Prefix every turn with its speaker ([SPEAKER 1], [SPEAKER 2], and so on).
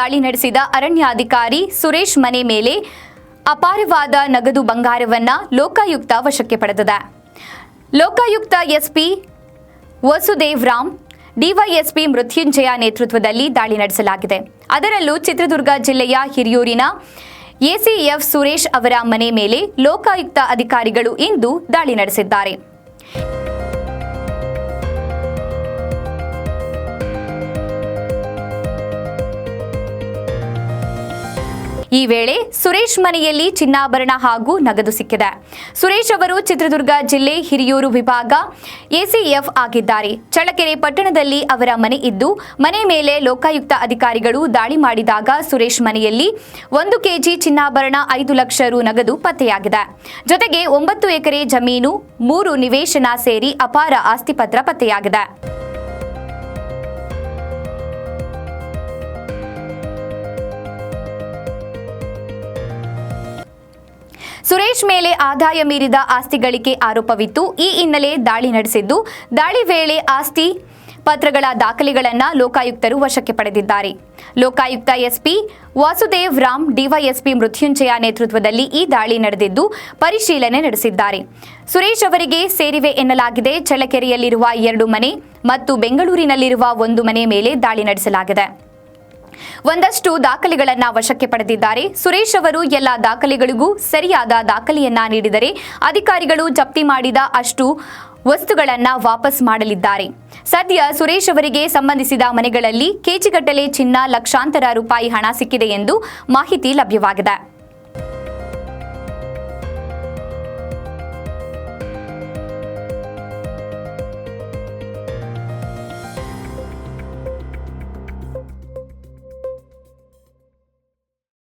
[SPEAKER 1] ದಾಳಿ ನಡೆಸಿದ ಅರಣ್ಯಾಧಿಕಾರಿ ಸುರೇಶ್ ಮನೆ ಮೇಲೆ ಅಪಾರವಾದ ನಗದು ಬಂಗಾರವನ್ನ ಲೋಕಾಯುಕ್ತ ವಶಕ್ಕೆ ಪಡೆದಿದೆ. ಲೋಕಾಯುಕ್ತ ಎಸ್ಪಿ ವಸುದೇವ್ ರಾಮ್, ಡಿವೈಎಸ್ಪಿ ಮೃತ್ಯುಂಜಯ ನೇತೃತ್ವದಲ್ಲಿ ದಾಳಿ ನಡೆಸಲಾಗಿದೆ. ಅದರಲ್ಲೂ ಚಿತ್ರದುರ್ಗ ಜಿಲ್ಲೆಯ ಹಿರಿಯೂರಿನ ಎಸಿಎಫ್ ಸುರೇಶ್ ಅವರ ಮನೆ ಮೇಲೆ ಲೋಕಾಯುಕ್ತ ಅಧಿಕಾರಿಗಳು ಇಂದು ದಾಳಿ ನಡೆಸಿದ್ದಾರೆ. ಈ ವೇಳೆ ಸುರೇಶ್ ಮನೆಯಲ್ಲಿ ಚಿನ್ನಾಭರಣ ಹಾಗೂ ನಗದು ಸಿಕ್ಕಿದೆ. ಸುರೇಶ್ ಅವರು ಚಿತ್ರದುರ್ಗ ಜಿಲ್ಲೆ ಹಿರಿಯೂರು ವಿಭಾಗ ಎಸಿಎಫ್ ಆಗಿದ್ದಾರೆ. ಚಳ್ಳಕೆರೆ ಪಟ್ಟಣದಲ್ಲಿ ಅವರ ಮನೆ ಇದ್ದು, ಮನೆ ಮೇಲೆ ಲೋಕಾಯುಕ್ತ ಅಧಿಕಾರಿಗಳು ದಾಳಿ ಮಾಡಿದಾಗ ಸುರೇಶ್ ಮನೆಯಲ್ಲಿ 1 ಕೆಜಿ ಚಿನ್ನಾಭರಣ, 5 ಲಕ್ಷ ರು ನಗದು ಪತ್ತೆಯಾಗಿದೆ. ಜೊತೆಗೆ 9 ಎಕರೆ ಜಮೀನು, 3 ನಿವೇಶನ ಸೇರಿ ಅಪಾರ ಆಸ್ತಿ ಪತ್ರ ಪತ್ತೆಯಾಗಿದೆ. ಸುರೇಶ್ ಮೇಲೆ ಆದಾಯ ಮೀರಿದ ಆಸ್ತಿ ಗಳಿಕೆ ಆರೋಪವಿತ್ತು. ಈ ಹಿನ್ನೆಲೆ ದಾಳಿ ನಡೆಸಿದ್ದು, ದಾಳಿ ವೇಳೆ ಆಸ್ತಿ ಪತ್ರಗಳ ದಾಖಲೆಗಳನ್ನು ಲೋಕಾಯುಕ್ತರು ವಶಕ್ಕೆ ಪಡೆದಿದ್ದಾರೆ. ಲೋಕಾಯುಕ್ತ ಎಸ್ಪಿ ವಾಸುದೇವ್ ರಾಮ್, ಡಿವೈಎಸ್ಪಿ ಮೃತ್ಯುಂಜಯ ನೇತೃತ್ವದಲ್ಲಿ ಈ ದಾಳಿ ನಡೆದಿದ್ದು ಪರಿಶೀಲನೆ ನಡೆಸಿದ್ದಾರೆ. ಸುರೇಶ್ ಅವರಿಗೆ ಸೇರಿವೆ ಎನ್ನಲಾಗಿದೆ. ಚಳ್ಳಕೆರೆಯಲ್ಲಿರುವ 2 ಮನೆ ಮತ್ತು ಬೆಂಗಳೂರಿನಲ್ಲಿರುವ 1 ಮನೆ ಮೇಲೆ ದಾಳಿ ನಡೆಸಲಾಗಿದೆ. ಒಂದಷ್ಟು ದಾಖಲೆಗಳನ್ನು ವಶಕ್ಕೆ ಪಡೆದಿದ್ದಾರೆ. ಸುರೇಶ್ ಅವರು ಎಲ್ಲ ದಾಖಲೆಗಳಿಗೂ ಸರಿಯಾದ ದಾಖಲೆಯನ್ನ ನೀಡಿದರೆ ಅಧಿಕಾರಿಗಳು ಜಪ್ತಿ ಮಾಡಿದ ಅಷ್ಟು ವಸ್ತುಗಳನ್ನು ವಾಪಸ್ ಮಾಡಲಿದ್ದಾರೆ. ಸದ್ಯ ಸುರೇಶ್ ಅವರಿಗೆ ಸಂಬಂಧಿಸಿದ ಮನೆಗಳಲ್ಲಿ ಕೆಜಿಗಟ್ಟಲೆ ಚಿನ್ನ, ಲಕ್ಷಾಂತರ ರೂಪಾಯಿ ಹಣ ಸಿಕ್ಕಿದೆ ಎಂದು ಮಾಹಿತಿ ಲಭ್ಯವಾಗಿದೆ.